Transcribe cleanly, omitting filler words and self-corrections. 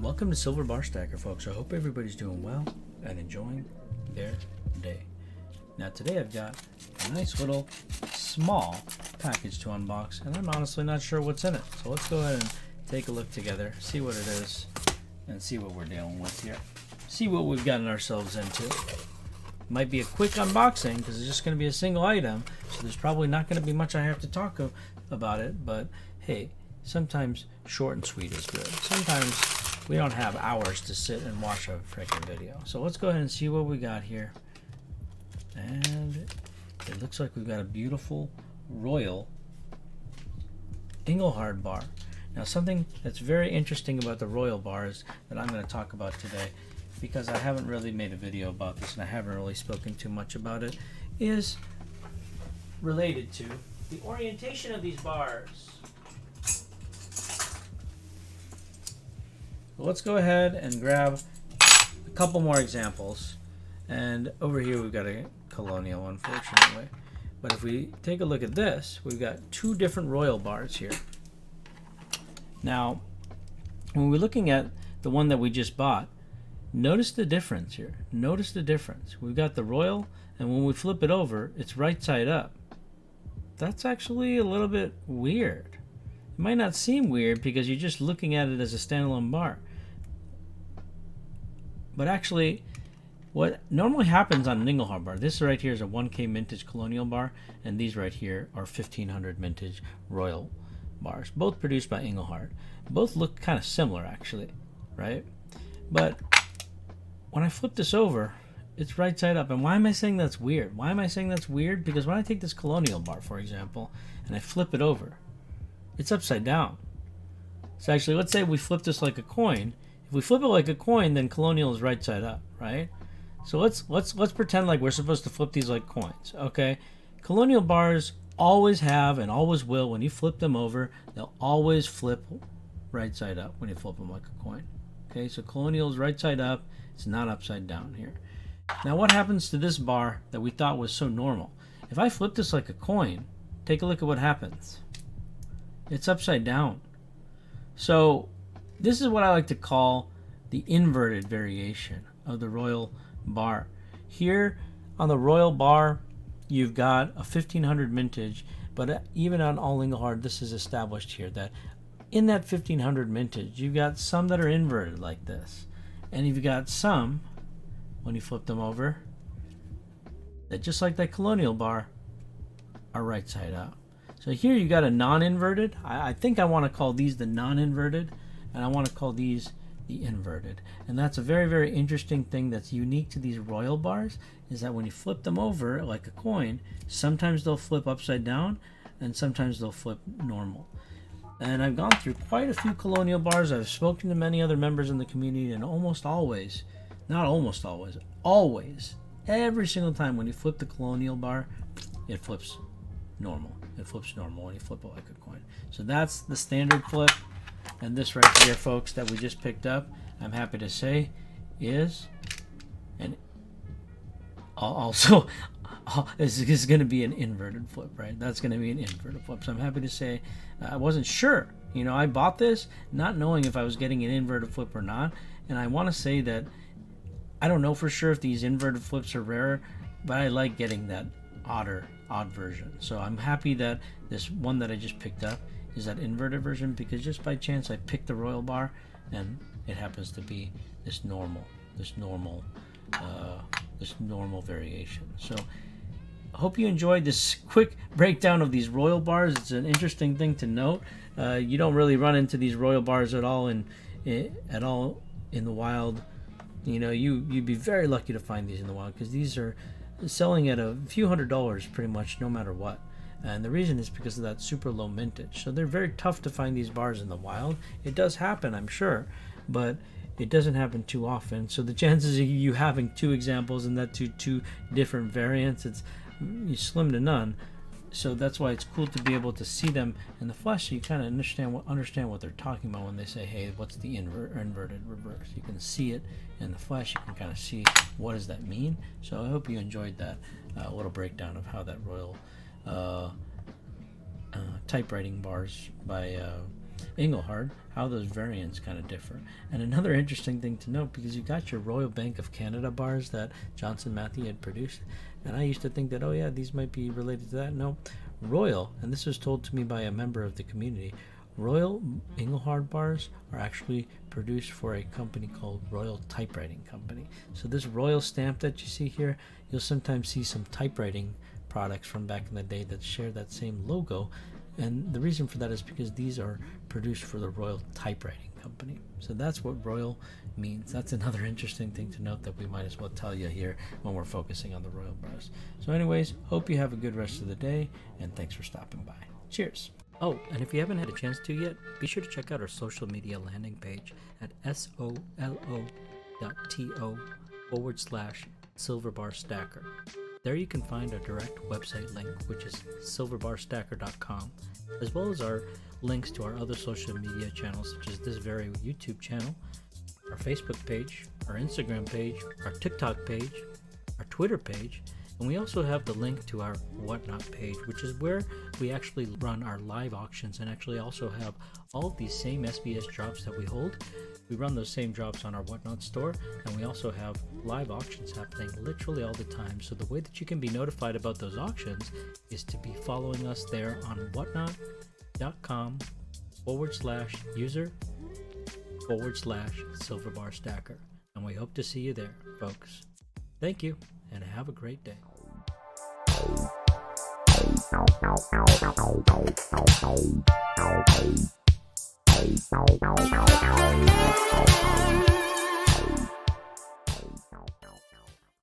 Welcome to Silver Bar Stacker, folks. I hope everybody's doing well and enjoying their day. Now today I've got a nice little small package to unbox, and I'm honestly not sure what's in it. So let's go ahead and take a look together, see what it is, and see what we're dealing with here. See what we've gotten ourselves into. Might be a quick unboxing because it's just going to be a single item, so there's probably not going to be much I have to talk about it, but hey, sometimes short and sweet is good. Sometimes we don't have hours to sit and watch a freaking video. So let's go ahead and see what we got here. And it looks like we've got a beautiful Royal Engelhard bar. Now something that's very interesting about the Royal bars that I'm going to talk about today, because I haven't really made a video about this and I haven't really spoken too much about it, is related to the orientation of these bars. Let's go ahead and grab a couple more examples. And over here we've got a Colonial, unfortunately. But if we take a look at this, we've got two different Royal bars here. Now, when we're looking at the one that we just bought, notice the difference here. Notice the difference. We've got the Royal, and when we flip it over, it's right side up. That's actually a little bit weird. It might not seem weird because you're just looking at it as a standalone bar. But actually, what normally happens on an Engelhard bar, this right here is a 1K vintage Colonial bar, and these right here are 1500 vintage Royal bars, both produced by Engelhard. Both look kind of similar actually, right? But when I flip this over, it's right side up. And why am I saying that's weird? Why am I saying that's weird? Because when I take this Colonial bar, for example, and I flip it over, it's upside down. So actually, let's say we flip this like a coin. If we flip it like a coin, then Colonial is right side up, right? So let's pretend like we're supposed to flip these like coins, okay? Colonial bars always have and always will, when you flip them over, they'll always flip right side up when you flip them like a coin. Okay, so Colonial is right side up, it's not upside down here. Now what happens to this bar that we thought was so normal? If I flip this like a coin, take a look at what happens. It's upside down. So this is what I like to call the inverted variation of the Royal bar. Here on the Royal bar, you've got a 1500 vintage, but even on all Engelhard, this is established here that in that 1500 vintage, you've got some that are inverted like this, and you've got some, when you flip them over, that just like that Colonial bar, are right side up. So here you got a non-inverted. I think I want to call these the non-inverted, and I want to call these the inverted. And that's a very, very interesting thing that's unique to these Royal bars, is that when you flip them over like a coin, sometimes they'll flip upside down and sometimes they'll flip normal. And I've gone through quite a few Colonial bars. I've spoken to many other members in the community, and almost always, not almost always, always, every single time when you flip the Colonial bar, it flips normal. It flips normal when you flip it like a coin. So that's the standard flip. And this right here, folks, that we just picked up, I'm happy to say, is an also this is going to be an inverted flip, right? That's going to be an inverted flip. So I'm happy to say I wasn't sure. You know, I bought this not knowing if I was getting an inverted flip or not. And I want to say that I don't know for sure if these inverted flips are rare, but I like getting that odd version. So I'm happy that this one that I just picked up is that inverted version, because just by chance I picked the Royal bar and it happens to be this normal variation. So I hope you enjoyed this quick breakdown of these Royal bars. It's an interesting thing to note. You don't really run into these Royal bars at all in the wild. You know, you'd be very lucky to find these in the wild, because these are selling at a few $100s pretty much no matter what. And the reason is because of that super low mintage. So they're very tough to find these bars in the wild. It does happen, I'm sure, but it doesn't happen too often. So the chances of you having two examples and that two different variants, it's slim to none. So that's why it's cool to be able to see them in the flesh, so you kind of understand what they're talking about when they say, hey, what's the inverted reverse? You can see it in the flesh. You can kind of see what does that mean. So I hope you enjoyed that little breakdown of how that Royal typewriting bars by Engelhard, how those variants kind of differ. And another interesting thing to note, because you got your Royal Bank of Canada bars that Johnson Matthey had produced, and I used to think that, oh yeah, these might be related to that. No, Royal, and this was told to me by a member of the community, Royal Engelhard bars are actually produced for a company called Royal Typewriting Company. So this Royal stamp that you see here, you'll sometimes see some typewriting products from back in the day that share that same logo. And the reason for that is because these are produced for the Royal Typewriting Company. So that's what Royal means. That's another interesting thing to note that we might as well tell you here when we're focusing on the Royal bars. So anyways, hope you have a good rest of the day, and thanks for stopping by. Cheers. Oh, and if you haven't had a chance to yet, be sure to check out our social media landing page at solo.to/silverbarstacker. There you can find our direct website link, which is silverbarstacker.com, as well as our links to our other social media channels, such as this very YouTube channel, our Facebook page, our Instagram page, our TikTok page, our Twitter page, and we also have the link to our Whatnot page, which is where we actually run our live auctions and actually also have all of these same SBS drops that we hold. We run those same drops on our Whatnot store, and we also have live auctions happening literally all the time. So the way that you can be notified about those auctions is to be following us there on whatnot.com/user/silverbarstacker. And we hope to see you there, folks. Thank you, and have a great day.